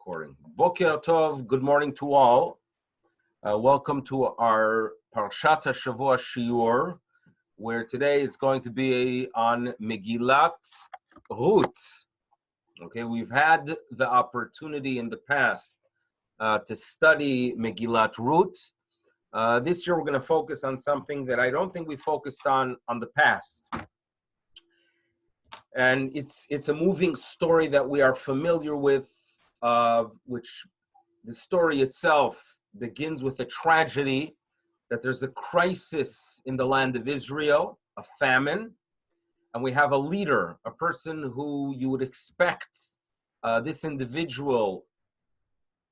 Recording. Boker Tov, good morning to all. Welcome to our Parshat HaShavua Shiur, where today it's going to be on Megillat Rut. Okay, we've had the opportunity in the past to study Megillat Rut. This year we're going to focus on something that I don't think we focused on the past. And it's a moving story that we are familiar with, which the story itself begins with a tragedy, that there's a crisis in the land of Israel, a famine, and we have a leader, a person who you would expect this individual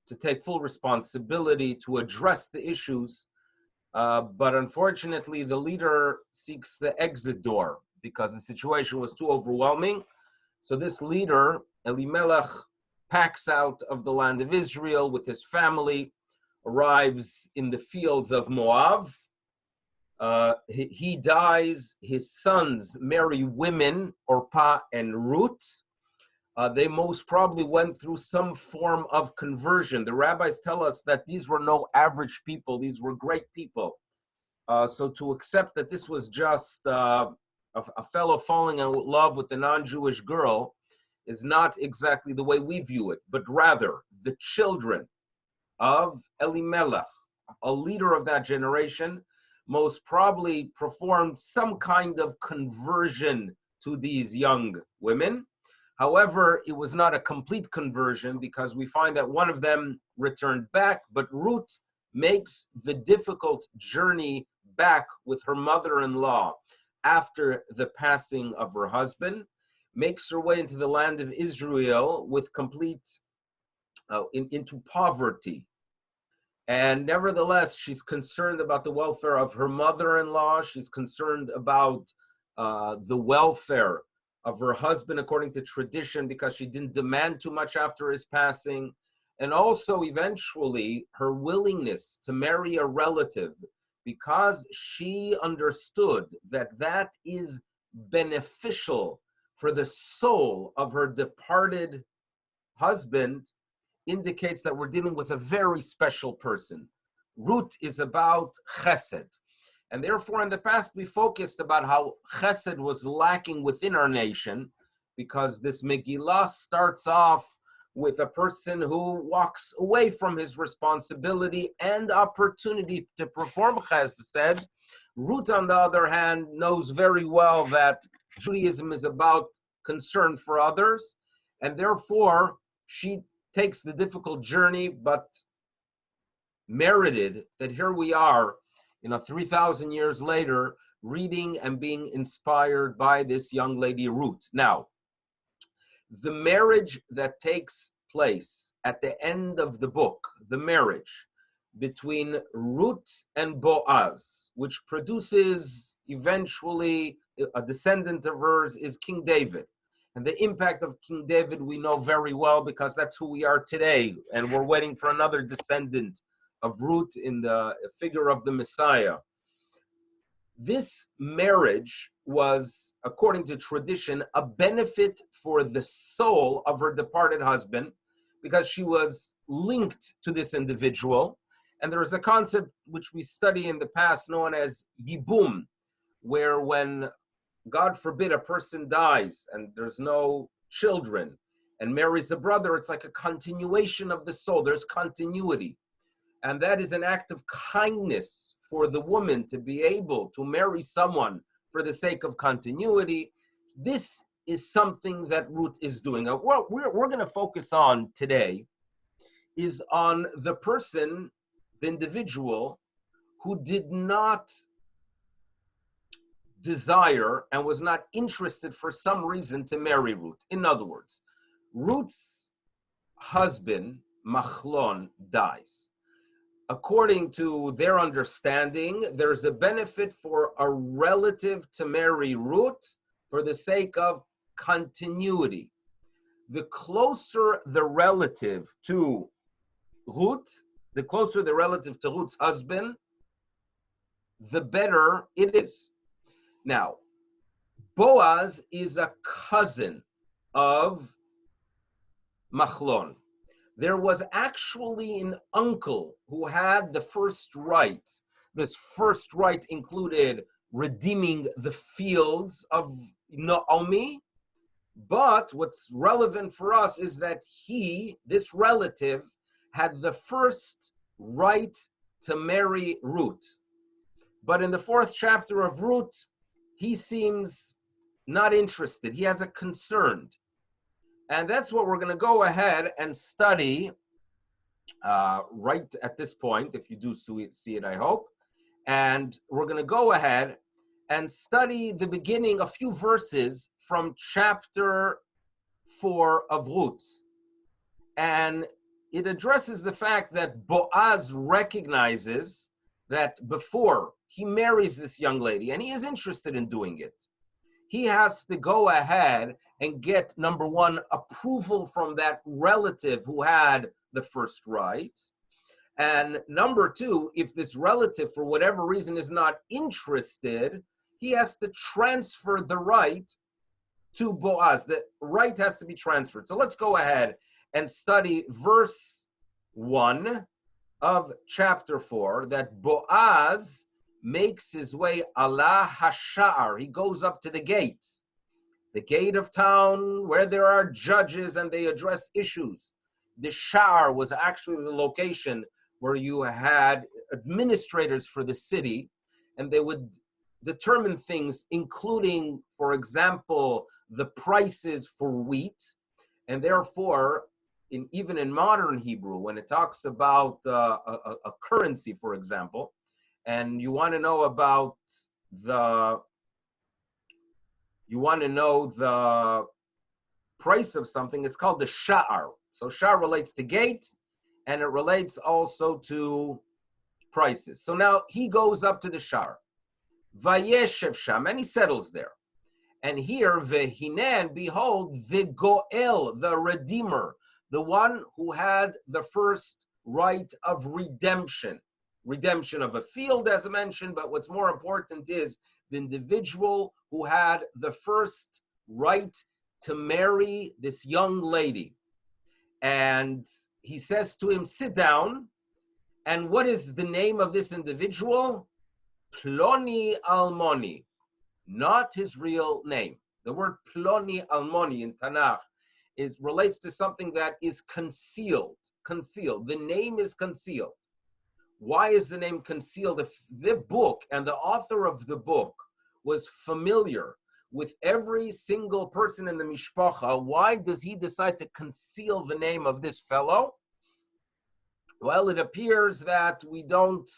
to take full responsibility to address the issues, but unfortunately the leader seeks the exit door because the situation was too overwhelming. So this leader, Elimelech, packs out of the land of Israel with his family, arrives in the fields of Moab. He dies. His sons marry women, Orpah and Ruth. They most probably went through some form of conversion. The rabbis tell us that these were no average people. These were great people. So to accept that this was just a fellow falling in love with a non-Jewish girl is not exactly the way we view it, but rather the children of Elimelech, a leader of that generation, most probably performed some kind of conversion to these young women. However, it was not a complete conversion because we find that one of them returned back, but Ruth makes the difficult journey back with her mother-in-law after the passing of her husband, makes her way into the land of Israel with complete, into poverty. And nevertheless, she's concerned about the welfare of her mother-in-law. She's concerned about the welfare of her husband according to tradition because she didn't demand too much after his passing. And also eventually her willingness to marry a relative because she understood that that is beneficial for the soul of her departed husband, indicates that we're dealing with a very special person. Ruth is about chesed. And therefore, in the past, we focused about how chesed was lacking within our nation, because this Megillah starts off with a person who walks away from his responsibility and opportunity to perform chesed. Ruth, on the other hand, knows very well that Judaism is about concern for others, and therefore she takes the difficult journey, but merited that here we are, 3,000 years later, reading and being inspired by this young lady, Ruth. Now, the marriage that takes place at the end of the book, the marriage between Ruth and Boaz, which produces eventually a descendant of hers, is King David. And the impact of King David we know very well because that's who we are today. And we're waiting for another descendant of Ruth in the figure of the Messiah. This marriage was, according to tradition, a benefit for the soul of her departed husband because she was linked to this individual. And there is a concept which we study in the past known as yibum, where when, God forbid, a person dies and there's no children and marries a brother, it's like a continuation of the soul. There's continuity. And that is an act of kindness for the woman to be able to marry someone for the sake of continuity. This is something that Ruth is doing. What we're going to focus on today is on the person, the individual, who did not desire and was not interested for some reason to marry Ruth. In other words, Ruth's husband, Machlon, dies. According to their understanding, there's a benefit for a relative to marry Ruth for the sake of continuity. The closer the relative to Ruth, the closer the relative to Ruth's husband, the better it is. Now, Boaz is a cousin of Machlon. there was actually an uncle who had the first right. This first right included redeeming the fields of Naomi. But what's relevant for us is that this relative, had the first right to marry Ruth. But in the 4th chapter of Ruth, he seems not interested. He has a concern. And that's what we're going to go ahead and study right at this point, if you do see it, I hope. And we're going to go ahead and study the beginning, a few verses from chapter 4 of Ruth. And it addresses the fact that Boaz recognizes that before he marries this young lady, and he is interested in doing it, he has to go ahead and get, number one, approval from that relative who had the first right. And number two, if this relative, for whatever reason, is not interested, he has to transfer the right to Boaz. The right has to be transferred. So let's go ahead and study verse 1 of chapter 4, that Boaz makes his way ala hashar. He goes up to the gates, the gate of town where there are judges and they address issues. The shar was actually the location where you had administrators for the city, and they would determine things, including, for example, the prices for wheat. And therefore, even in modern Hebrew, when it talks about a currency, for example, and you want to know about the price of something, it's called the sha'ar. So sha'ar relates to gate, and it relates also to prices. So now he goes up to the sha'ar, vayeshev sham, and he settles there. And here, vehinan, behold, the goel, the redeemer, the one who had the first right of redemption of a field, as I mentioned, but what's more important is the individual who had the first right to marry this young lady. And he says to him, sit down. And what is the name of this individual? Ploni Almoni, not his real name. The word Ploni Almoni in Tanakh relates to something that is concealed. The name is concealed. Why is the name concealed? If the book and the author of the book was familiar with every single person in the mishpacha, why does he decide to conceal the name of this fellow? Well, it appears that we don't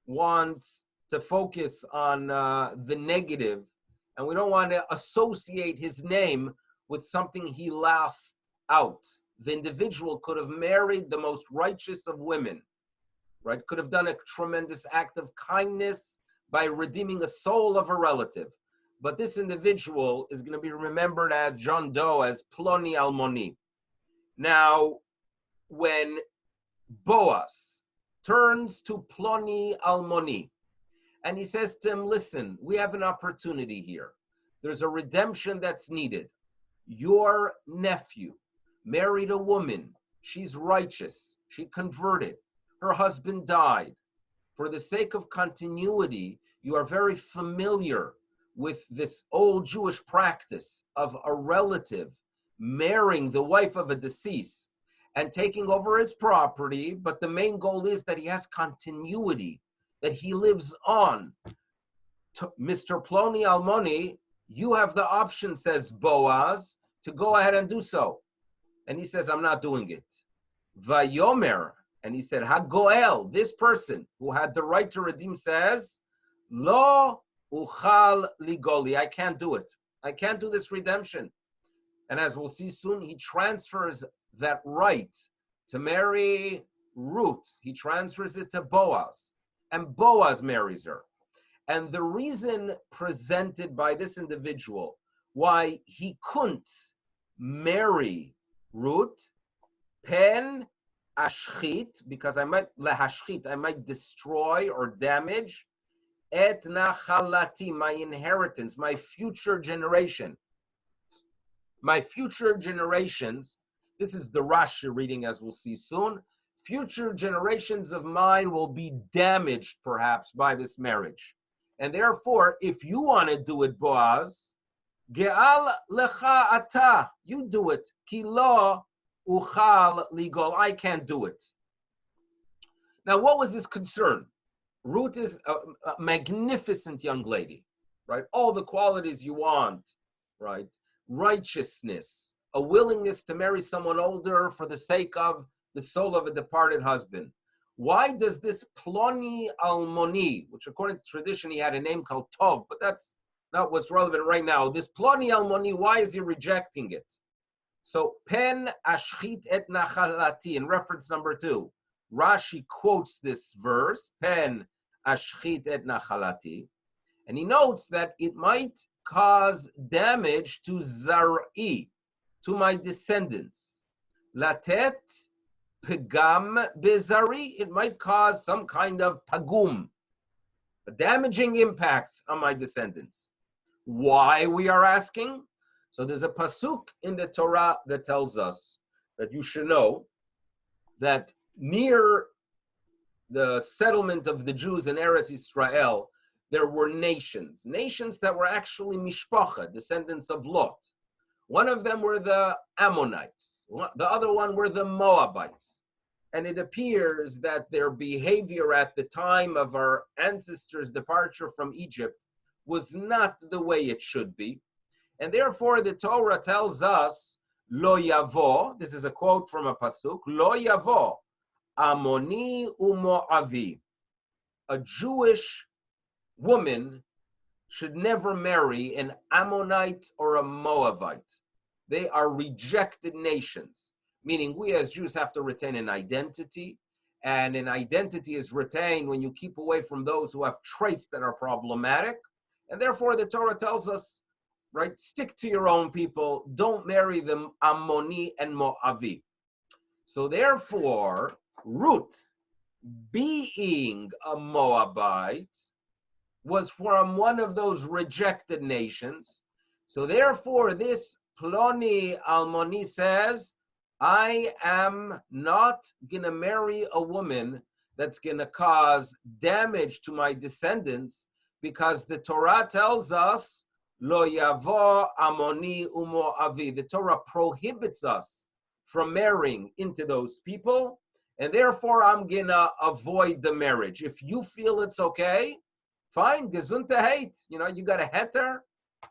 want to focus on the negative, and we don't want to associate his name with something he lost out. The individual could have married the most righteous of women, right? Could have done a tremendous act of kindness by redeeming a soul of a relative. But this individual is going to be remembered as John Doe, as Ploni Almoni. Now, when Boaz turns to Ploni Almoni, and he says to him, listen, we have an opportunity here. There's a redemption that's needed. Your nephew married a woman. She's righteous. She converted. Her husband died. For the sake of continuity, you are very familiar with this old Jewish practice of a relative marrying the wife of a deceased and taking over his property, but the main goal is that he has continuity, that he lives on. Mr. Ploni Almoni, you have the option, says Boaz, to go ahead and do so. And he says, I'm not doing it. Vayomer, and he said, Hagoel, this person who had the right to redeem, says, Lo uchal ligoli, I can't do it. I can't do this redemption. And as we'll see soon, he transfers that right to marry Ruth. He transfers it to Boaz, and Boaz marries her. And the reason presented by this individual why he couldn't marry Ruth, pen ashchit, because I might destroy or damage et nachalati, my inheritance, my future generation. My future generations, This is the Rashi reading, as we'll see soon. Future generations of mine will be damaged, perhaps, by this marriage. And therefore, if you want to do it, Boaz, Ge'al lecha ata, you do it. Ki lo uchal ligol, I can't do it. Now, what was his concern? Ruth is a magnificent young lady, right? All the qualities you want, right? Righteousness, a willingness to marry someone older for the sake of the soul of a departed husband. Why does this Ploni Almoni, which according to tradition he had a name called Tov, but that's not what's relevant right now. This Ploni Almoni, why is he rejecting it? So, Pen Ashchit et Nachalati, in reference number 2, Rashi quotes this verse, Pen Ashchit et Nachalati, and he notes that it might cause damage to Zar'i, to my descendants. Latet Pegam Bezari, it might cause some kind of pagum, a damaging impact on my descendants. Why, we are asking? So there's a pasuk in the Torah that tells us that you should know that near the settlement of the Jews in Eretz Israel, there were nations that were actually mishpacha, descendants of Lot. One of them were the Ammonites. The other one were the Moabites. And it appears that their behavior at the time of our ancestors' departure from Egypt was not the way it should be. And therefore the Torah tells us, Lo yavo, this is a quote from a pasuk, Lo yavo, Amoni uMoavi. A Jewish woman should never marry an Ammonite or a Moabite. They are rejected nations, meaning we as Jews have to retain an identity, and an identity is retained when you keep away from those who have traits that are problematic, and therefore the Torah tells us, right, stick to your own people, don't marry them Ammoni and Moavi. So therefore, Ruth, being a Moabite, was from one of those rejected nations. So therefore, this Ploni Almoni says, I am not going to marry a woman that's going to cause damage to my descendants, because the Torah tells us, Lo yavo Amoni uMoavi. The Torah prohibits us from marrying into those people, and therefore I'm going to avoid the marriage. If you feel it's okay, fine, gesundheit. You know, you got a heter,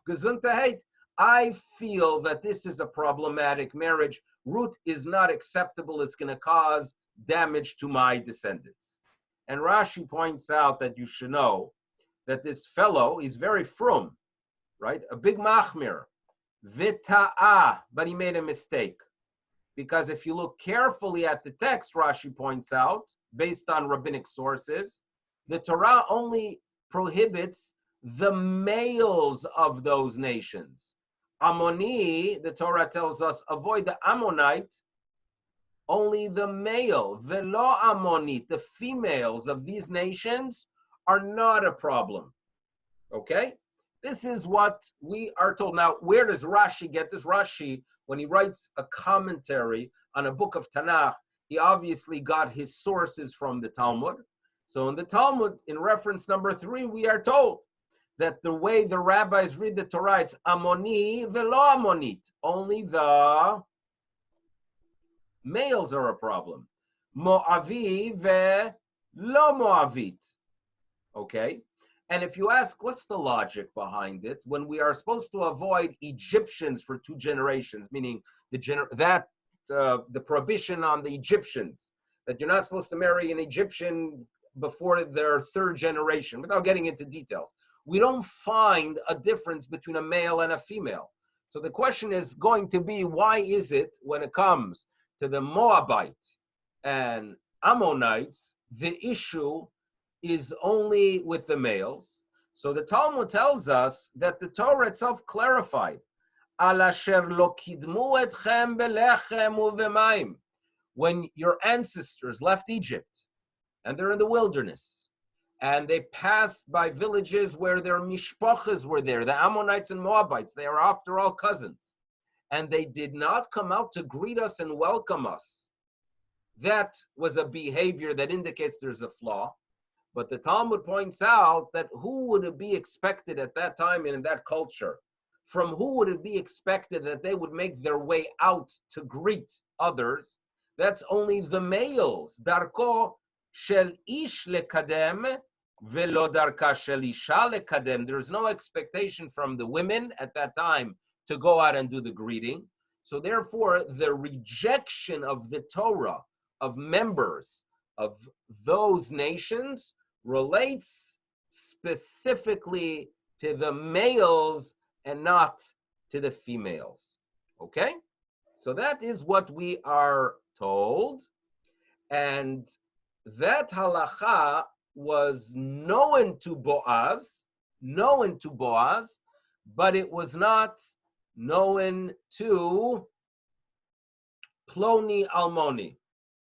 gesundheit. I feel that this is a problematic marriage. Ruth is not acceptable. It's going to cause damage to my descendants. And Rashi points out that you should know that this fellow is very frum, right? A big machmir. Vita'a, but he made a mistake. Because if you look carefully at the text, Rashi points out, based on rabbinic sources, the Torah only prohibits the males of those nations. Ammoni, the Torah tells us, avoid the Ammonite, only the male, velo Ammonit, the females of these nations are not a problem. Okay? This is what we are told. Now, where does Rashi get this? Rashi, when he writes a commentary on a book of Tanakh, he obviously got his sources from the Talmud. So in the Talmud, in reference number 3, we are told that the way the rabbis read the Torah, it's Ammoni velo Ammonit. Only the males are a problem. Moavi ve lo Moavit. Okay? And if you ask, what's the logic behind it? When we are supposed to avoid Egyptians for 2 generations, meaning the prohibition on the Egyptians, that you're not supposed to marry an Egyptian before their 3rd generation, without getting into details. We don't find a difference between a male and a female. So the question is going to be, why is it when it comes to the Moabite and Ammonites, the issue is only with the males? So the Talmud tells us that the Torah itself clarified, Al asher lo kidmu etchem belechem uvemayim. When your ancestors left Egypt and they're in the wilderness, and they passed by villages where their mishpachas were there, the Ammonites and Moabites, they are after all cousins. and they did not come out to greet us and welcome us. That was a behavior that indicates there's a flaw. But the Talmud points out that who would it be expected at that time and in that culture? From who would it be expected that they would make their way out to greet others? That's only the males. Darko shel ish lekadem velo darka shel isha lekadem. There's no expectation from the women at that time to go out and do the greeting. So therefore, the rejection of the Torah of members of those nations relates specifically to the males and not to the females. Okay? So that is what we are told. And that halacha was known to Boaz, but it was not known to Ploni Almoni.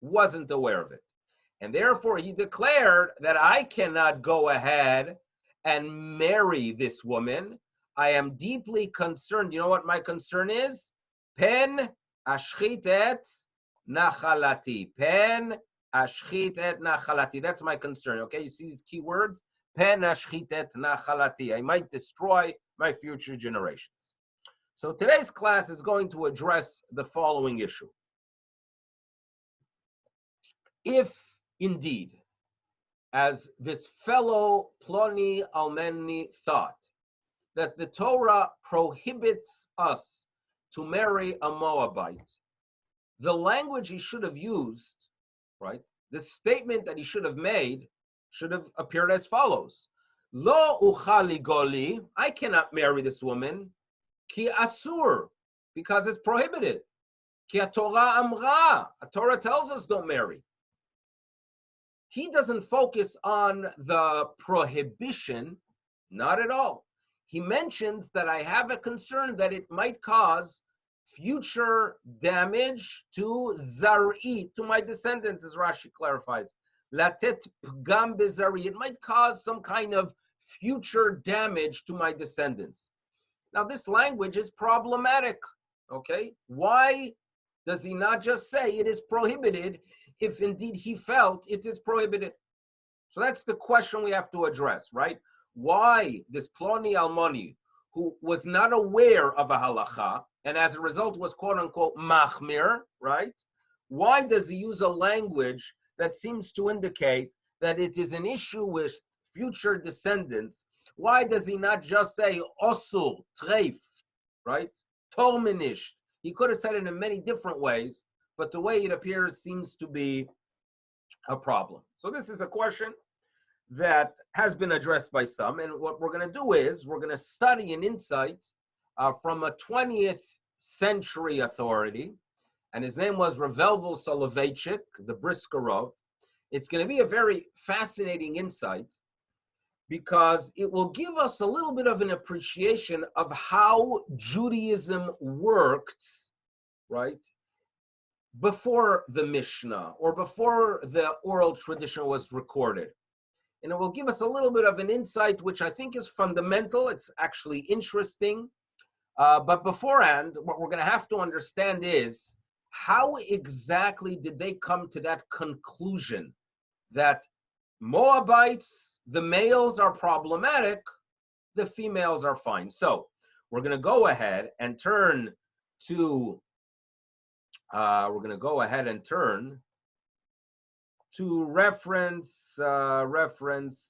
Wasn't aware of it. And therefore he declared that I cannot go ahead and marry this woman. I am deeply concerned. You know what my concern is? Pen ashchit et nachalati. Pen ashchit et nachalati. That's my concern. Okay, you see these key words? Pen ashchit et nachalati. I might destroy my future generations. So today's class is going to address the following issue. If indeed, as this fellow Ploni Almeni thought, that the Torah prohibits us to marry a Moabite, the language he should have used, right, the statement that he should have made should have appeared as follows. Lo uchali goli, I cannot marry this woman, ki asur, because it's prohibited. Ki Torah amra, Torah tells us don't marry. He doesn't focus on the prohibition, not at all. He mentions that I have a concern that it might cause future damage to Zari, to my descendants, as Rashi clarifies. Latet pgam bezari, it might cause some kind of future damage to my descendants. Now, this language is problematic, okay? Why does he not just say it is prohibited if indeed he felt it is prohibited? So that's the question we have to address, right? Why this Ploni Almoni, who was not aware of a halacha, and as a result was quote unquote machmir, right? Why does he use a language that seems to indicate that it is an issue with future descendants? Why does he not just say osur, treif, right? Torminish. He could have said it in many different ways, but the way it appears seems to be a problem. So this is a question that has been addressed by some, and what we're going to do is we're going to study an insight from a 20th century authority, and his name was Revelvel Soloveitchik, the Briskerov. It's going to be a very fascinating insight because it will give us a little bit of an appreciation of how Judaism worked, right, before the Mishnah or before the oral tradition was recorded. And it will give us a little bit of an insight, which I think is fundamental. It's actually interesting. But beforehand, what we're going to have to understand is how exactly did they come to that conclusion that Moabites, the males are problematic, the females are fine. So we're going to go ahead and turn to reference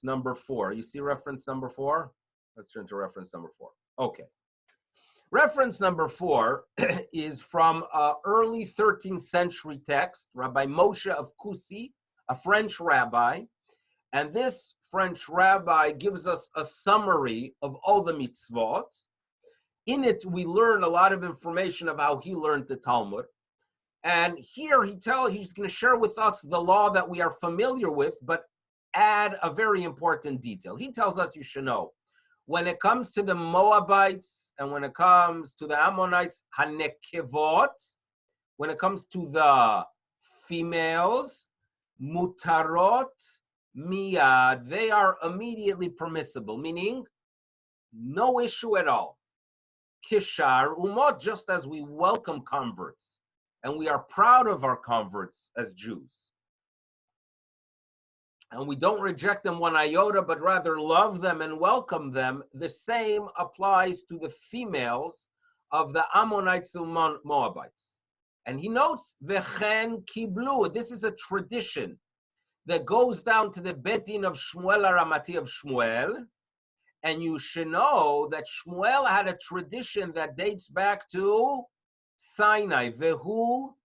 number 4. You see reference number 4? Let's turn to reference number 4. Okay. Reference number 4 is from an early 13th century text, Rabbi Moshe of Kusi, a French rabbi. And this French rabbi gives us a summary of all the mitzvot. In it, we learn a lot of information of how he learned the Talmud. And here he's going to share with us the law that we are familiar with, but add a very important detail. He tells us you should know, when it comes to the Moabites and when it comes to the Ammonites, hanekevot, when it comes to the females, mutarot miyad, they are immediately permissible, meaning no issue at all. kishar umot, just as we welcome converts, and we are proud of our converts as Jews. And we don't reject them one iota, but rather love them and welcome them. The same applies to the females of the Ammonites and Moabites. And he notes, Vechen kiblu, this is a tradition that goes down to the Betin of Shmuel Aramati of Shmuel. And you should know that Shmuel had a tradition that dates back to Sinai. Vehu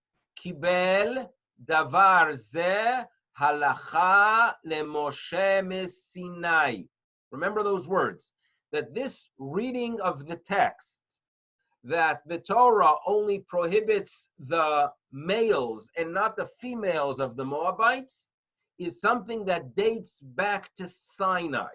kibel davar zeh halacha leMoshe meSinai. Remember those words, that this reading of the text, that the Torah only prohibits the males and not the females of the Moabites, is something that dates back to Sinai.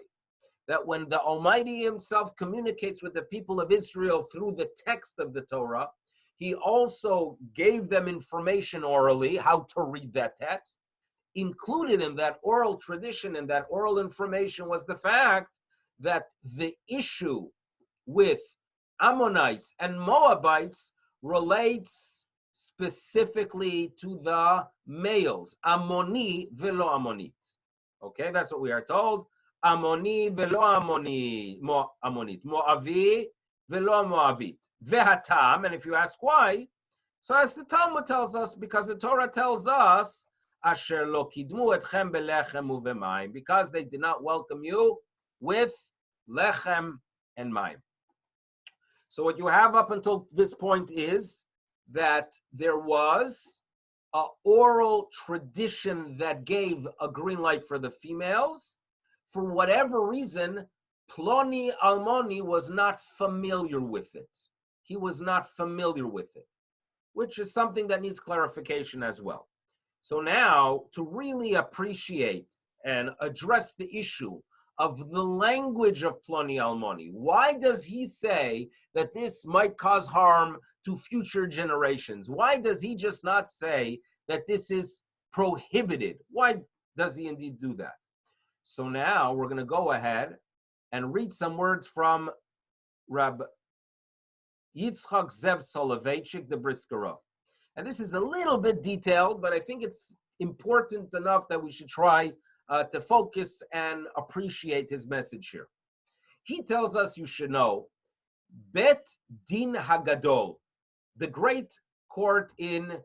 That when the Almighty himself communicates with the people of Israel through the text of the Torah, he also gave them information orally, how to read that text. Included in that oral tradition and that oral information was the fact that the issue with Ammonites and Moabites relates specifically to the males, Ammoni velo Ammonit. Okay, that's what we are told. Ammoni velo Ammonit, Moavi velo Moavit. Vehatam, and if you ask why, so as the Talmud tells us, because the Torah tells us, Asher lo kidmu etchem belechem uvemayim, because they did not welcome you with lechem and mayim. So what you have up until this point is that there was an oral tradition that gave a green light for the females. For whatever reason, Ploni Almoni was not familiar with it. He was not familiar with it, which is something that needs clarification as well. So now, to really appreciate and address the issue of the language of Ploni Almoni, why does he say that this might cause harm to future generations? Why does he just not say that this is prohibited? Why does he indeed do that? So now we're going to go ahead and read some words from Rab Yitzchak Zev Soloveitchik, the Brisker. And this is a little bit detailed, but I think it's important enough that we should try to focus and appreciate his message here. He tells us you should know, Bet Din Hagadol, the great court in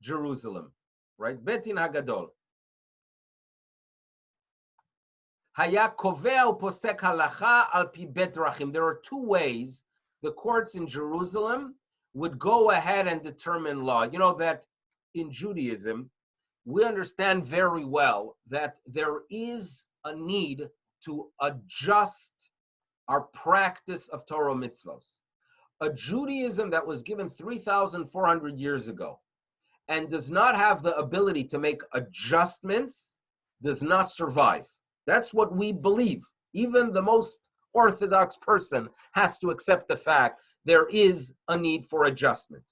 Jerusalem, right? Bet Din Hagadol. Haya kovea uposek halacha al pi bet drachim. There are two ways the courts in Jerusalem would go ahead and determine law. You know that in Judaism, we understand very well that there is a need to adjust our practice of Torah mitzvos. A Judaism that was given 3,400 years ago and does not have the ability to make adjustments does not survive. That's what we believe. Even the most orthodox person has to accept the fact there is a need for adjustment.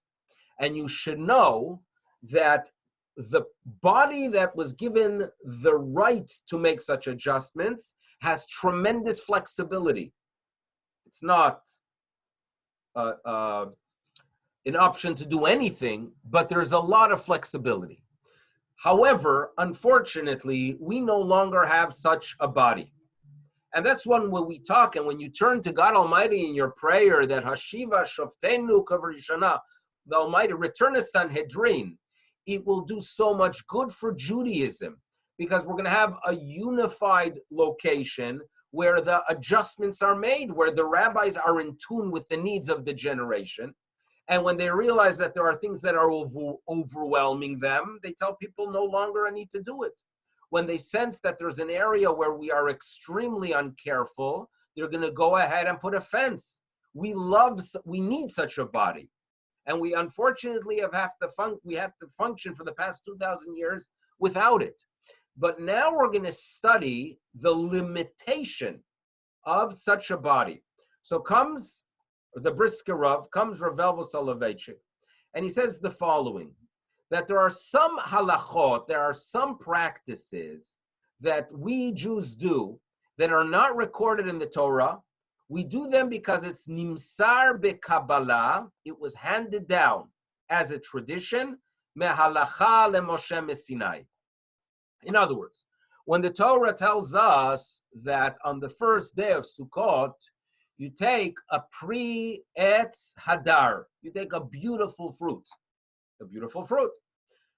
And you should know that the body that was given the right to make such adjustments has tremendous flexibility. It's not an option to do anything, but there's a lot of flexibility. However, unfortunately, we no longer have such a body. And that's when we talk, and when you turn to God Almighty in your prayer, that Hashiva Shoftenu Kavrishana, the Almighty, return a Sanhedrin, it will do so much good for Judaism, because we're going to have a unified location where the adjustments are made, where the rabbis are in tune with the needs of the generation. And when they realize that there are things that are overwhelming them, they tell people no longer I need to do it. When they sense that there's an area where we are extremely uncareful, they're going to go ahead and put a fence. We need such a body. And we unfortunately have to function for the past 2,000 years without it. But now we're going to study the limitation of such a body. So comes the Brisker Rav, comes Rav Elvo Soloveitchik, and he says the following, that there are some halachot, there are some practices that we Jews do that are not recorded in the Torah, We do them because it's nimsar beKabbalah. It was handed down as a tradition, mehalacha leMoshe meSinai. In other words, when the Torah tells us that on the first day of Sukkot, you take a pre-etz hadar, you take a beautiful fruit, a beautiful fruit.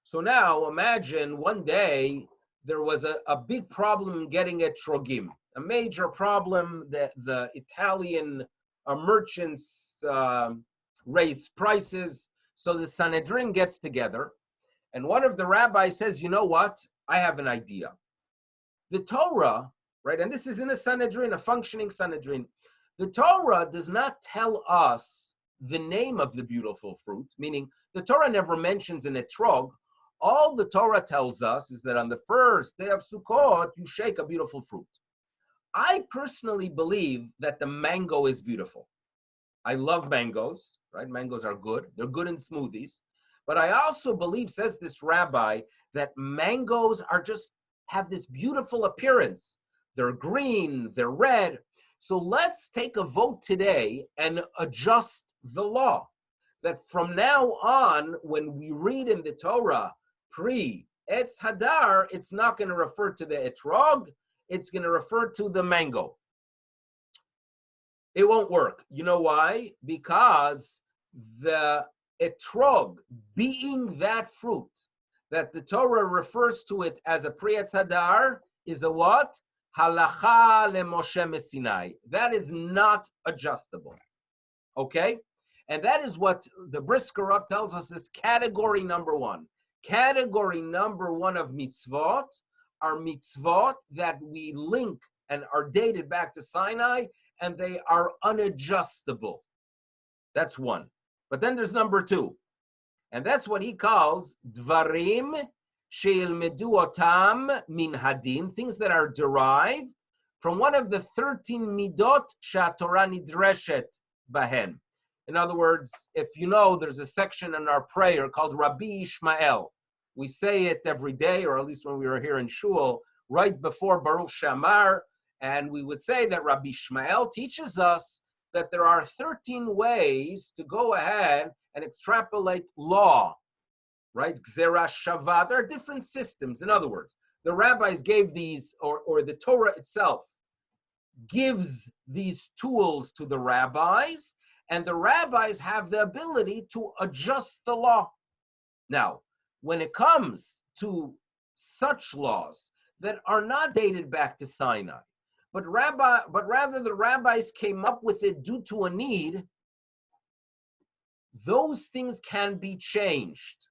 So now imagine one day there was a big problem getting etrogim, a major problem that the Italian merchants raised prices. So the Sanhedrin gets together, and one of the rabbis says, you know what? I have an idea. The Torah, right, and this is in a Sanhedrin, a functioning Sanhedrin, the Torah does not tell us the name of the beautiful fruit, meaning the Torah never mentions an etrog. All the Torah tells us is that on the first day of Sukkot, you shake a beautiful fruit. I personally believe that the mango is beautiful. I love mangoes, right? Mangoes are good. They're good in smoothies. But I also believe, says this rabbi, that mangoes are just have this beautiful appearance. They're green, they're red. So let's take a vote today and adjust the law. That from now on, when we read in the Torah, pre-etz hadar, it's not going to refer to the etrog, it's going to refer to the mango. It won't work. You know why? Because the etrog, being that fruit, that the Torah refers to it as a pre-etz hadar, is a what? Halacha leMoshe meSinai. That is not adjustable. Okay? And that is what the Brisker Rav tells us is category number one. Category number one of mitzvot are mitzvot that we link and are dated back to Sinai, and they are unadjustable. That's one. But then there's number two. And that's what he calls dvarim sheilmedu otam min hadin, things that are derived from one of the 13 midot she'atorah nidreshet bahen. In other words, if you know, there's a section in our prayer called Rabbi Ishmael. We say it every day, or at least when we were here in Shul, right before Baruch Shamar, and we would say that Rabbi Ishmael teaches us that there are 13 ways to go ahead and extrapolate law, right? Gzera Shava. There are different systems. In other words, the rabbis gave these, or the Torah itself gives these tools to the rabbis, and the rabbis have the ability to adjust the law. Now, when it comes to such laws that are not dated back to Sinai, but rather the rabbis came up with it due to a need, those things can be changed.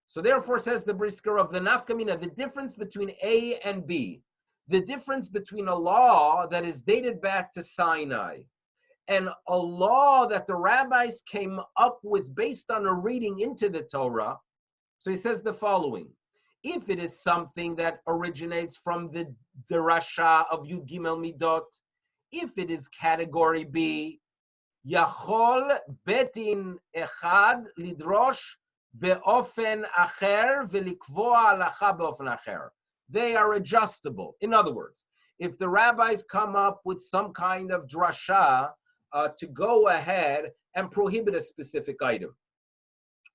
So therefore, says the Brisker of the Nafkamina, the difference between A and B, the difference between a law that is dated back to Sinai and a law that the rabbis came up with based on a reading into the Torah. So he says the following: if it is something that originates from the derasha of Yud Gimel Midot, if it is category B, Yachol betin echad lidrosh beofen acher velikvoa halacha beofen acher. They are adjustable. In other words, if the rabbis come up with some kind of drasha to go ahead and prohibit a specific item,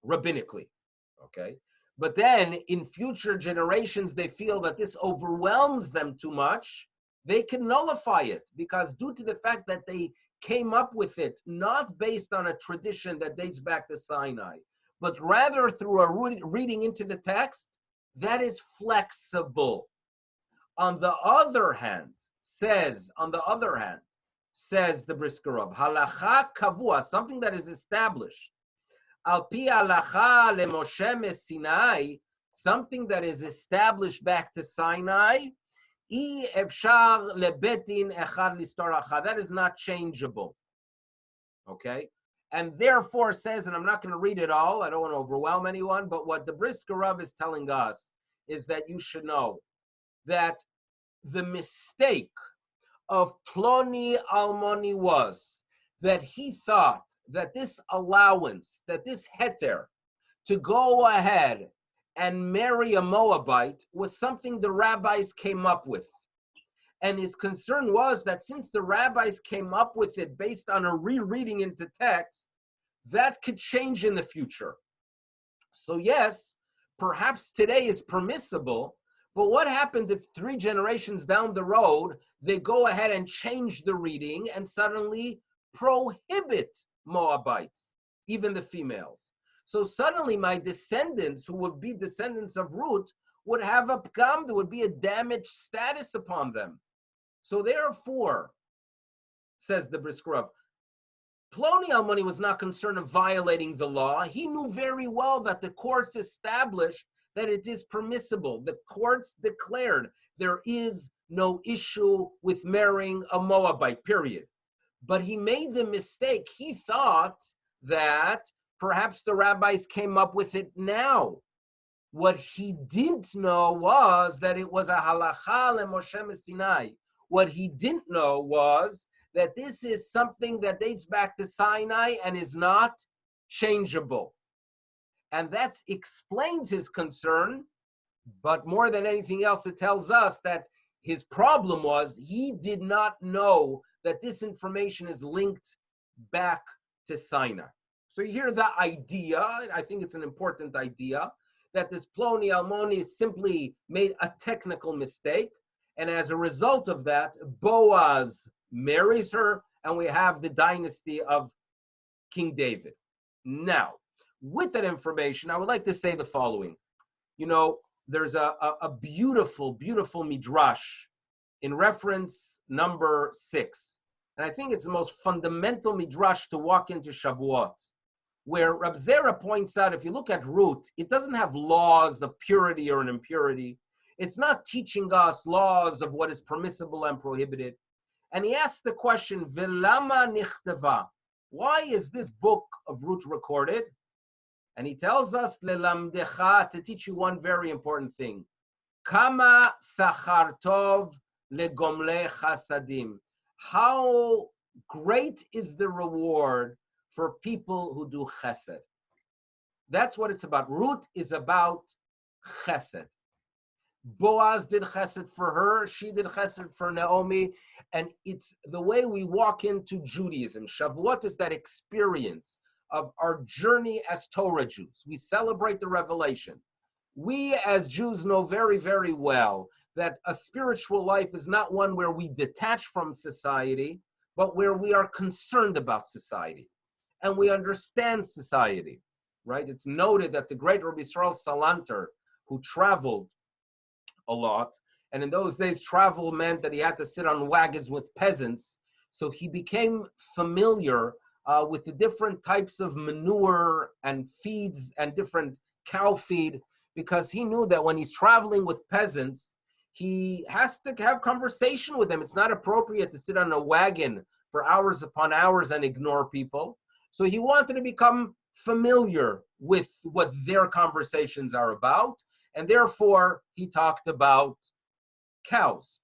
rabbinically, okay? But then in future generations, they feel that this overwhelms them too much, they can nullify it, because due to the fact that they came up with it not based on a tradition that dates back to Sinai, but rather through a reading into the text, that is flexible. On the other hand, says the Brisker Rav, halacha kavua, something that is established, al pi halacha leMoshe meSinai, something that is established back to Sinai, I efshar lebetin echad listor achad. That is not changeable. Okay? And therefore says, and I'm not going to read it all, I don't want to overwhelm anyone, but what the Brisker Rav is telling us is that you should know that the mistake of Ploni Almoni was that he thought that this allowance, that this heter, to go ahead and marry a Moabite was something the rabbis came up with. And his concern was that since the rabbis came up with it based on a rereading into text, that could change in the future. So yes, perhaps today is permissible, but what happens if 3 generations down the road, they go ahead and change the reading and suddenly prohibit Moabites, even the females? So suddenly my descendants, who would be descendants of Ruth, would have a pgam, there would be a damaged status upon them. So therefore, says the Briskerov, Ploni Almoni was not concerned of violating the law. He knew very well that the courts established that it is permissible. The courts declared there is no issue with marrying a Moabite, period. But he made the mistake. He thought that perhaps the rabbis came up with it now. What he didn't know was that it was a halacha leMoshe Sinai. What he didn't know was that this is something that dates back to Sinai and is not changeable. And that explains his concern, but more than anything else, it tells us that his problem was he did not know that this information is linked back to Sinai. So you hear the idea, I think it's an important idea, that this Ploni Almoni simply made a technical mistake, and as a result of that, Boaz marries her, and we have the dynasty of King David. Now, with that information, I would like to say the following. You know, there's a beautiful, beautiful midrash in reference number 6. And I think it's the most fundamental midrash to walk into Shavuot, where Rab Zera points out, if you look at Ruth, it doesn't have laws of purity or an impurity. It's not teaching us laws of what is permissible and prohibited. And he asks the question, Velama nichteva? Why is this book of Ruth recorded? And he tells us, Lelamdecha, to teach you one very important thing. Kama sachar tov legomle chasadim. How great is the reward for people who do chesed. That's what it's about. Ruth is about chesed. Boaz did chesed for her, she did chesed for Naomi, and it's the way we walk into Judaism. Shavuot is that experience of our journey as Torah Jews. We celebrate the revelation. We as Jews know very, very well that a spiritual life is not one where we detach from society, but where we are concerned about society and we understand society, right? It's noted that the great Rabbi Yisrael Salanter, who traveled a lot, and in those days travel meant that he had to sit on wagons with peasants, so he became familiar with the different types of manure and feeds and different cow feed, because he knew that when he's traveling with peasants, he has to have conversation with them. It's not appropriate to sit on a wagon for hours upon hours and ignore people. So he wanted to become familiar with what their conversations are about, and therefore he talked about cows.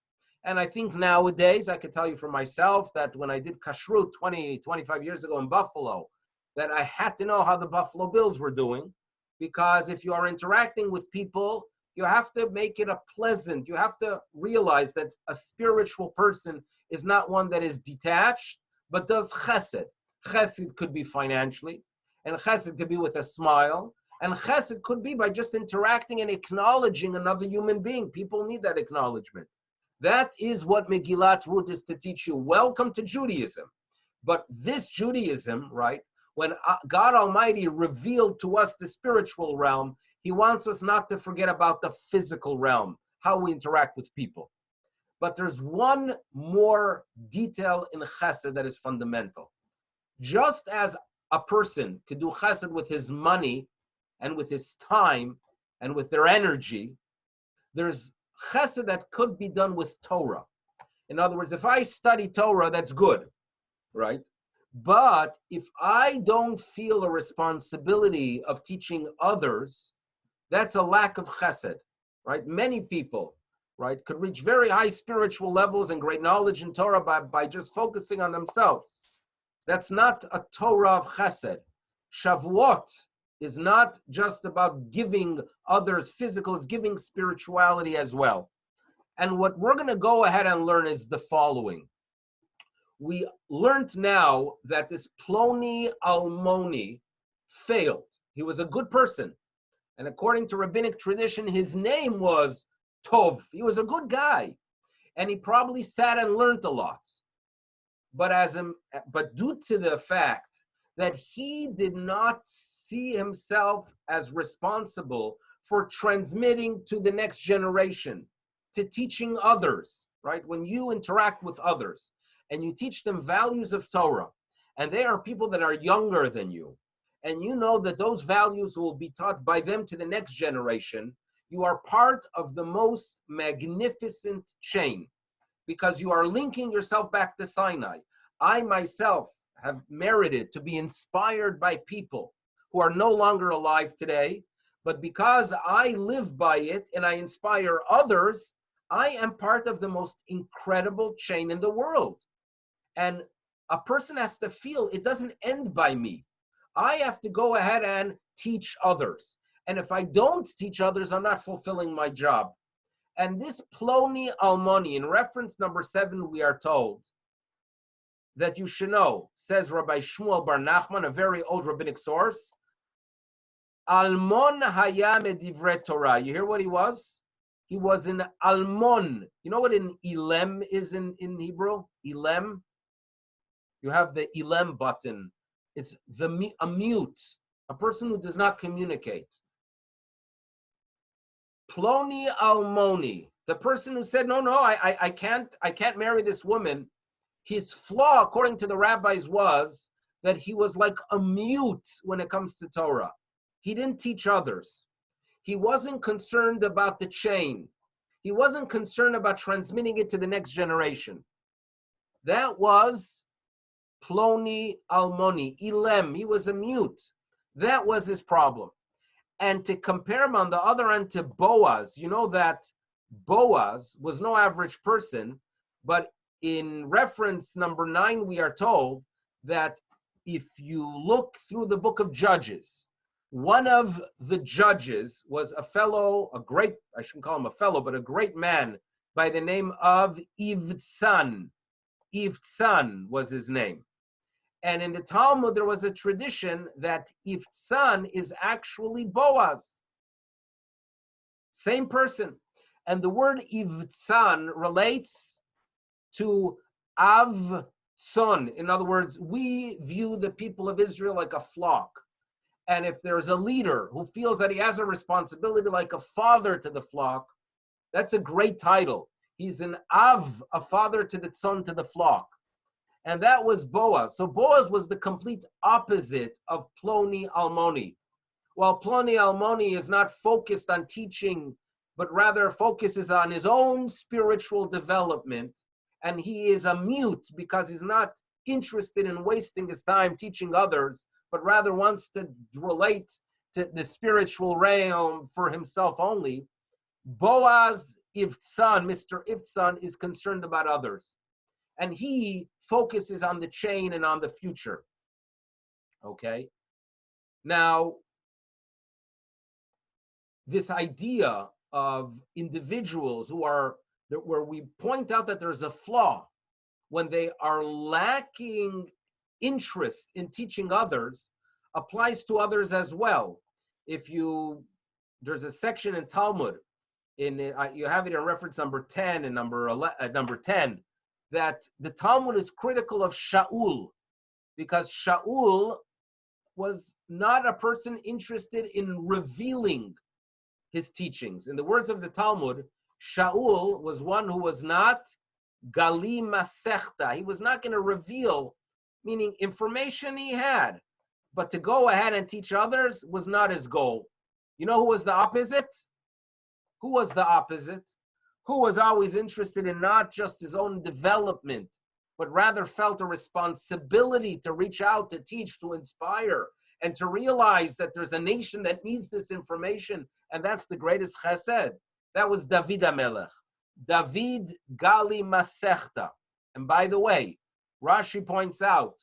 And I think nowadays, I can tell you for myself that when I did kashrut 25 years ago in Buffalo, that I had to know how the Buffalo Bills were doing, because if you are interacting with people, you have to make it a pleasant, you have to realize that a spiritual person is not one that is detached, but does chesed. Chesed could be financially, and chesed could be with a smile, and chesed could be by just interacting and acknowledging another human being. People need that acknowledgement. That is what Megillat Rut is to teach you. Welcome to Judaism. But this Judaism, right, when God Almighty revealed to us the spiritual realm, he wants us not to forget about the physical realm, how we interact with people. But there's one more detail in chesed that is fundamental. Just as a person could do chesed with his money and with his time and with their energy, there's chesed that could be done with Torah. In other words, if I study Torah, that's good, right? But if I don't feel a responsibility of teaching others, that's a lack of chesed, right? Many people, right, could reach very high spiritual levels and great knowledge in Torah by just focusing on themselves. That's not a Torah of chesed. Shavuot is not just about giving others physical, it's giving spirituality as well. And what we're going to go ahead and learn is the following. We learned now that this Ploni Almoni failed. He was a good person. And according to rabbinic tradition, his name was Tov. He was a good guy. And he probably sat and learned a lot. But due to the fact that he did not see himself as responsible for transmitting to the next generation, to teaching others, right? When you interact with others and you teach them values of Torah, and they are people that are younger than you, and you know that those values will be taught by them to the next generation, you are part of the most magnificent chain, because you are linking yourself back to Sinai. I myself have merited to be inspired by people who are no longer alive today, but because I live by it and I inspire others, I am part of the most incredible chain in the world. And a person has to feel it doesn't end by me. I have to go ahead and teach others. And if I don't teach others, I'm not fulfilling my job. And this Ploni Almoni, in reference number 7, we are told that you should know, says Rabbi Shmuel Bar Nachman, a very old rabbinic source, Almon haya medivre Torah. You hear what he was? He was an Almon. You know what an Ilem is in Hebrew? Ilem? You have the Ilem button. It's a mute, a person who does not communicate. Ploni Almoni, the person who said, no, I can't marry this woman. His flaw, according to the rabbis, was that he was like a mute when it comes to Torah. He didn't teach others. He wasn't concerned about the chain. He wasn't concerned about transmitting it to the next generation. That was Ploni Almoni, Ilem. He was a mute. That was his problem. And to compare him on the other end to Boaz, you know that Boaz was no average person, but in reference number 9, we are told that if you look through the book of Judges, one of the judges was a great, I shouldn't call him a fellow, but a great man by the name of Ivtsan. Ivtsan was his name. And in the Talmud, there was a tradition that Ivtsan is actually Boaz. Same person. And the word Ivtsan relates to Av Son. In other words, we view the people of Israel like a flock. And if there's a leader who feels that he has a responsibility like a father to the flock, that's a great title. He's an Av, a father to the son, to the flock. And that was Boaz. So Boaz was the complete opposite of Ploni Almoni. While Ploni Almoni is not focused on teaching, but rather focuses on his own spiritual development, and he is a mute because he's not interested in wasting his time teaching others, but rather wants to relate to the spiritual realm for himself only. Boaz Ivtsan, Mr. Ivtsan, is concerned about others. And he focuses on the chain and on the future. Okay? Now, this idea of individuals where we point out that there's a flaw when they are lacking interest in teaching others applies to others as well. There's a section in Talmud, you have it in reference number 10 and number 10, that the Talmud is critical of Shaul, because Shaul was not a person interested in revealing his teachings. In the words of the Talmud, Shaul was one who was not Gali Masechta. He was not going to reveal, meaning information he had, but to go ahead and teach others was not his goal. You know who was the opposite? Who was the opposite? Who was always interested in not just his own development, but rather felt a responsibility to reach out, to teach, to inspire, and to realize that there's a nation that needs this information, and that's the greatest chesed. That was David HaMelech. David Gali Masechta. And by the way, Rashi points out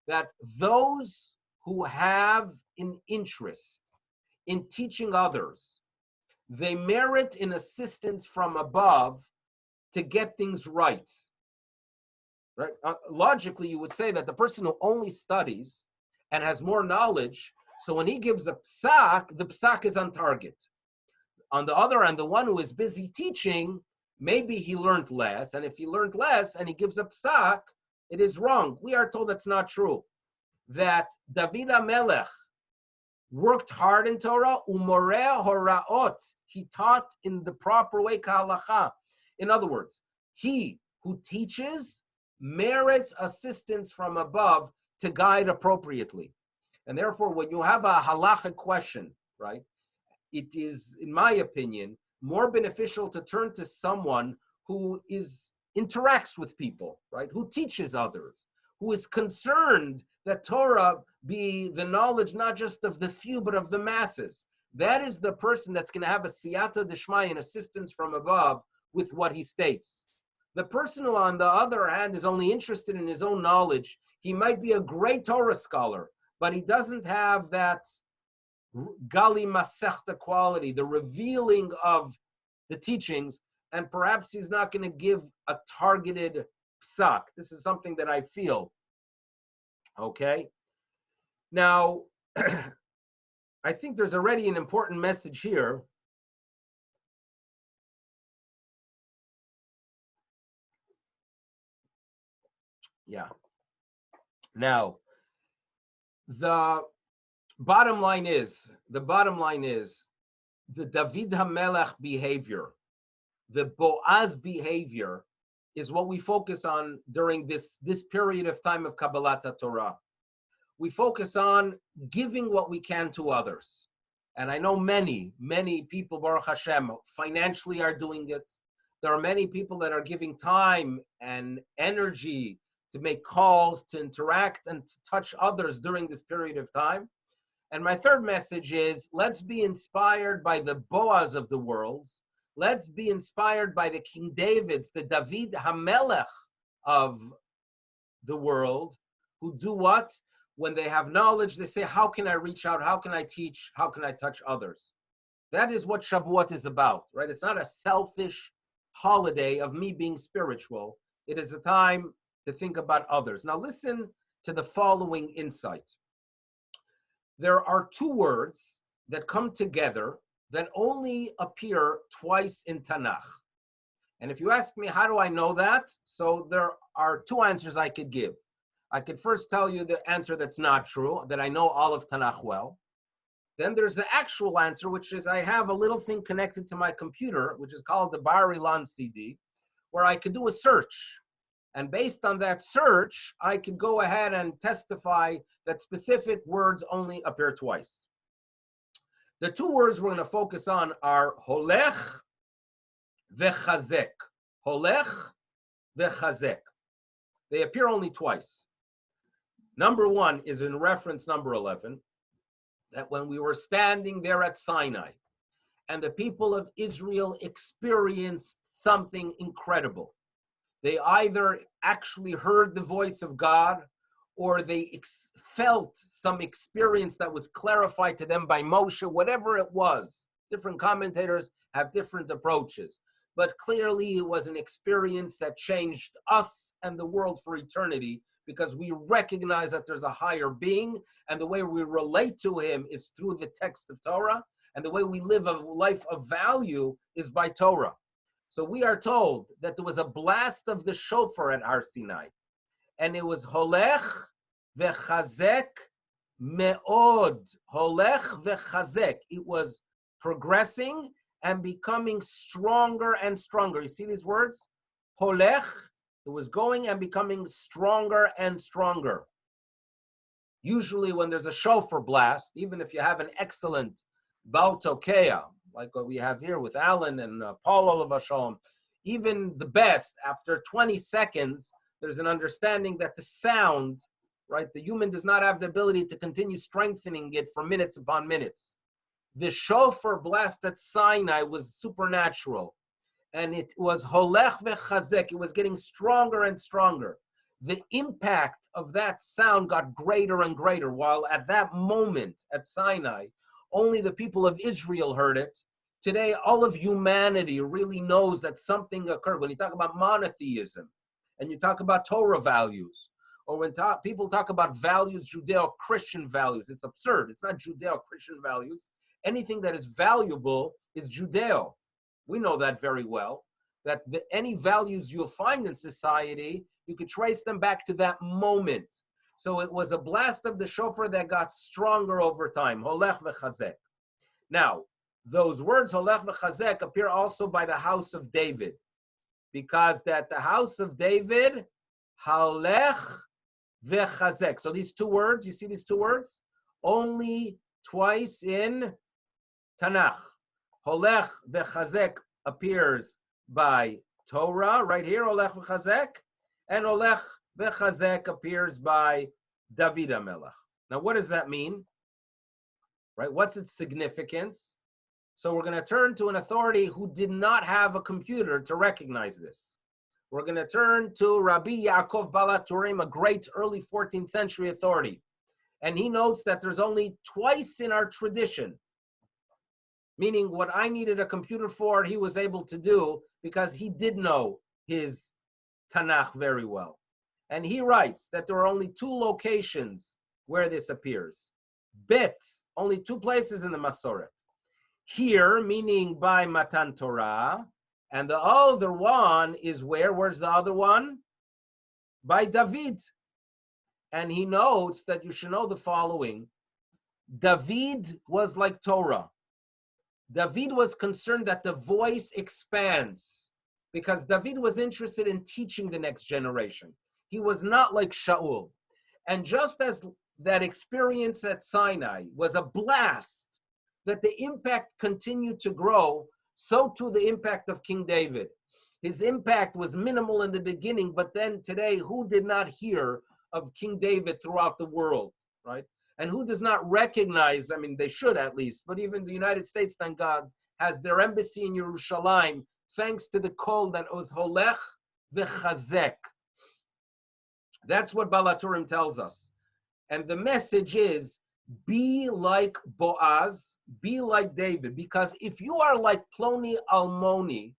that those who have an interest in teaching others, they merit an assistance from above to get things right. Right? Logically, you would say that the person who only studies and has more knowledge, so when he gives a psak, the psak is on target. On the other hand, the one who is busy teaching, maybe he learned less, and if he learned less and he gives a psak, it is wrong. We are told that's not true. That David HaMelech worked hard in Torah, umoreh horaot. He taught in the proper way, kahalacha. In other words, he who teaches merits assistance from above to guide appropriately. And therefore, when you have a halachic question, right, it is, in my opinion, more beneficial to turn to someone who interacts with people, right, who teaches others, who is concerned that Torah be the knowledge not just of the few, but of the masses. That is the person that's going to have a siyata d'shmaya, an assistance from above with what he states. The person who, on the other hand, is only interested in his own knowledge, he might be a great Torah scholar, but he doesn't have that gali masechta quality, the revealing of the teachings, and perhaps he's not going to give a targeted psak. This is something that I feel. Okay? Now, I think there's already an important message here. Yeah. Now, the bottom line is the David HaMelech behavior, the Boaz behavior, is what we focus on during this period of time of Kabbalat Torah. We focus on giving what we can to others. And I know many people, Baruch Hashem, financially are doing it. There are many people that are giving time and energy to make calls, to interact, and to touch others during this period of time. And my third message is, let's be inspired by the Boaz of the world. Let's be inspired by the King Davids, the David HaMelech of the world, who do what? When they have knowledge, they say, how can I reach out? How can I teach? How can I touch others? That is what Shavuot is about, right? It's not a selfish holiday of me being spiritual. It is a time to think about others. Now listen to the following insight. There are two words that come together that only appear twice in Tanakh. And if you ask me, how do I know that? So there are two answers I could give. I could first tell you the answer that's not true, that I know all of Tanakh well. Then there's the actual answer, which is I have a little thing connected to my computer, which is called the Bar Ilan CD, where I could do a search. And based on that search, I could go ahead and testify that specific words only appear twice. The two words we're going to focus on are holech vechazek. Holech vechazek. They appear only twice. Number one is in reference number 11, that when we were standing there at Sinai and the people of Israel experienced something incredible. They either actually heard the voice of God or they felt some experience that was clarified to them by Moshe, whatever it was. Different commentators have different approaches. But clearly it was an experience that changed us and the world for eternity, because we recognize that there's a higher being, and the way we relate to him is through the text of Torah, and the way we live a life of value is by Torah. So we are told that there was a blast of the shofar at Har Sinai, and it was holech vechazek me'od. Holech vechazek. It was progressing and becoming stronger and stronger. You see these words? Holech, it was going and becoming stronger and stronger. Usually when there's a shofar blast, even if you have an excellent Baal Tokea, like what we have here with Alan and Paul Olav Shalom, even the best, after 20 seconds, there's an understanding that the sound, right, the human does not have the ability to continue strengthening it for minutes upon minutes. The shofar blast at Sinai was supernatural, and it was holech vechazek. It was getting stronger and stronger. The impact of that sound got greater and greater, while at that moment at Sinai, only the people of Israel heard it. Today, all of humanity really knows that something occurred. When you talk about monotheism and you talk about Torah values, or when people talk about values, Judeo-Christian values, it's absurd. It's not Judeo-Christian values. Anything that is valuable is Judeo. We know that very well, that any values you'll find in society, you could trace them back to that moment. So it was a blast of the shofar that got stronger over time. Holech v'chazek. Now, those words, Holech v'chazek, appear also by the house of David, because that the house of David, Holech v'chazek. So these two words, you see these two words? Only twice in Tanakh. Holech v'chazek appears by Torah, right here, Holech v'chazek, and Holech v'chazek appears by David HaMelech. Now, what does that mean? Right? What's its significance? So we're going to turn to an authority who did not have a computer to recognize this. We're going to turn to Rabbi Yaakov Baal HaTurim, a great early 14th century authority. And he notes that there's only twice in our tradition, meaning what I needed a computer for, he was able to do because he did know his Tanakh very well. And he writes that there are only two locations where this appears. Bet, only two places in the Masoret. Here, meaning by Matan Torah, and the other one is where? Where's the other one? By David. And he notes that you should know the following. David was like Torah. David was concerned that the voice expands because David was interested in teaching the next generation. He was not like Shaul. And just as that experience at Sinai was a blast, that the impact continued to grow, so too the impact of King David. His impact was minimal in the beginning, but then today, who did not hear of King David throughout the world, right? And who does not recognize, I mean, they should at least, but even the United States, thank God, has their embassy in Yerushalayim, thanks to the call that was Holech v'chazek. That's what Baal HaTurim tells us. And the message is, be like Boaz, be like David, because if you are like Ploni Almoni,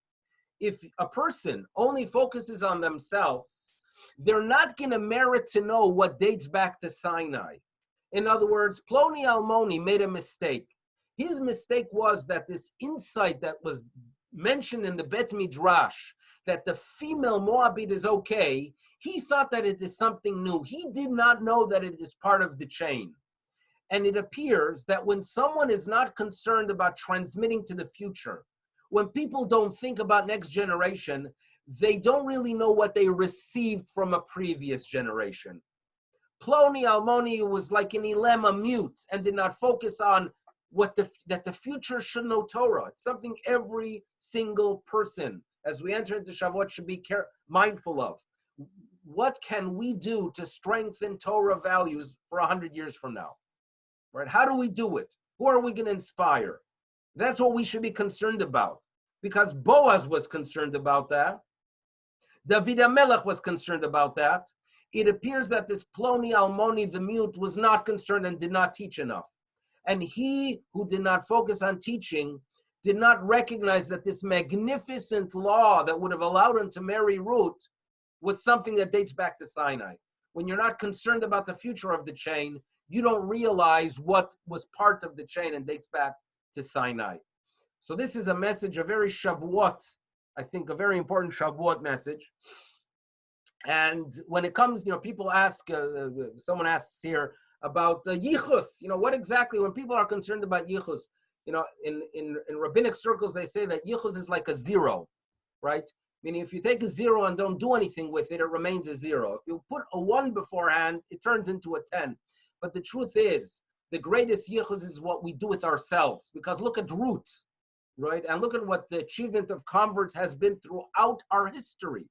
if a person only focuses on themselves, they're not going to merit to know what dates back to Sinai. In other words, Ploni Almoni made a mistake. His mistake was that this insight that was mentioned in the Bet Midrash, that the female Moabite is okay, he thought that it is something new. He did not know that it is part of the chain. And it appears that when someone is not concerned about transmitting to the future, when people don't think about next generation, they don't really know what they received from a previous generation. Ploni Almoni was like an Elema, mute, and did not focus on that the future should know Torah. It's something every single person, as we enter into Shavuot, should be mindful of. What can we do to strengthen Torah values for 100 years from now? Right? How do we do it? Who are we going to inspire? That's what we should be concerned about. Because Boaz was concerned about that. David HaMelech was concerned about that. It appears that this Ploni Almoni, the mute, was not concerned and did not teach enough. And he who did not focus on teaching did not recognize that this magnificent law that would have allowed him to marry Ruth was something that dates back to Sinai. When you're not concerned about the future of the chain, you don't realize what was part of the chain and dates back to Sinai. So this is a message, a very Shavuot, I think a very important Shavuot message. And when it comes, people ask, someone asks here about yichus, what exactly, when people are concerned about yichus, in rabbinic circles, they say that yichus is like a zero, right? Meaning if you take a zero and don't do anything with it, it remains a zero. If you put a 1 beforehand, it turns into a 10. But the truth is, the greatest yichus is what we do with ourselves. Because look at Rut, right? And look at what the achievement of converts has been throughout our history.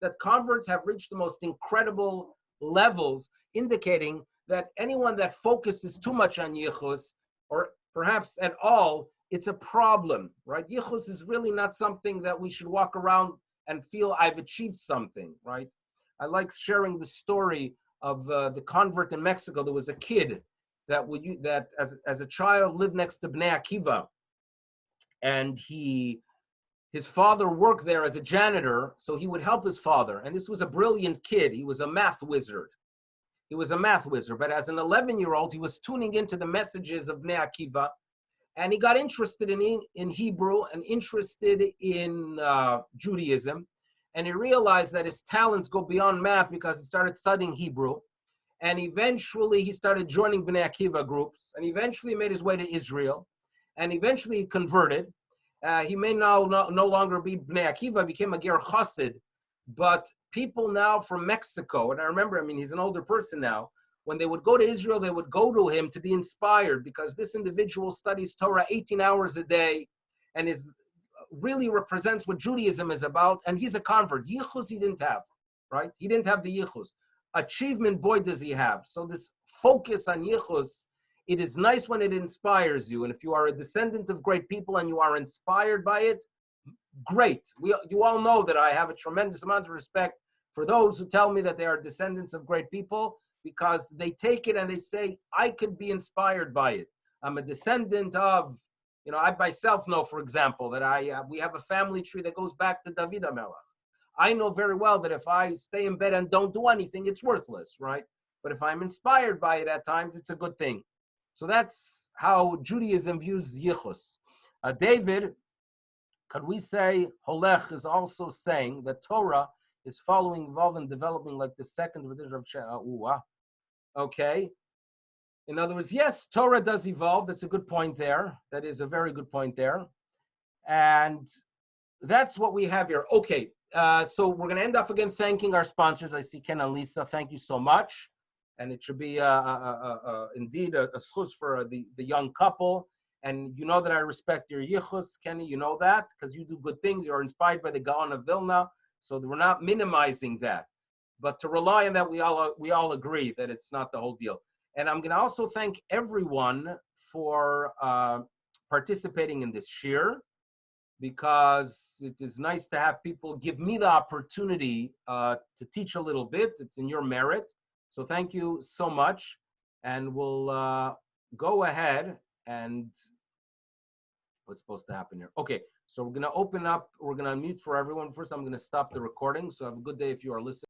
That converts have reached the most incredible levels, indicating that anyone that focuses too much on yichus, or perhaps at all, it's a problem, right? Yichus is really not something that we should walk around and feel I've achieved something, right? I like sharing the story of the convert in Mexico. There was a kid that as a child lived next to Bnei Akiva, and his father worked there as a janitor, so he would help his father. And this was a brilliant kid. He was a math wizard. But as an 11-year-old, he was tuning into the messages of Bnei Akiva, and he got interested in Hebrew and interested in Judaism. And he realized that his talents go beyond math because he started studying Hebrew. And eventually he started joining Bnei Akiva groups, and eventually made his way to Israel, and eventually he converted. He may now no longer be Bnei Akiva, became a Ger Chassid, but people now from Mexico, and I remember, I mean, he's an older person now, when they would go to Israel, they would go to him to be inspired, because this individual studies Torah 18 hours a day and really represents what Judaism is about, and he's a convert. Yichus he didn't have, right? He didn't have the Yichus. Achievement, boy, does he have. So this focus on Yichus, it is nice when it inspires you. And if you are a descendant of great people and you are inspired by it, great. You all know that I have a tremendous amount of respect for those who tell me that they are descendants of great people, because they take it and they say, I could be inspired by it. I'm a descendant of, I myself know, for example, that we have a family tree that goes back to David HaMelech. I know very well that if I stay in bed and don't do anything, it's worthless, right? But if I'm inspired by it at times, it's a good thing. So that's how Judaism views Yichus. David, could we say Holech is also saying that Torah is evolving, and developing like the second tradition of Okay. In other words, yes, Torah does evolve. That's a good point there. That is a very good point there. And that's what we have here. Okay. So we're going to end off again thanking our sponsors. I see Ken and Lisa. Thank you so much. And it should be indeed a schus for the young couple. And you know that I respect your yichus, Kenny. You know that because you do good things. You're inspired by the Gaon of Vilna. So we're not minimizing that. But to rely on that, we all agree that it's not the whole deal. And I'm going to also thank everyone for participating in this shir, because it is nice to have people give me the opportunity to teach a little bit. It's in your merit. So thank you so much. And we'll go ahead and what's supposed to happen here. Okay, so we're going to open up. We're going to unmute for everyone. First, I'm going to stop the recording. So have a good day if you are listening.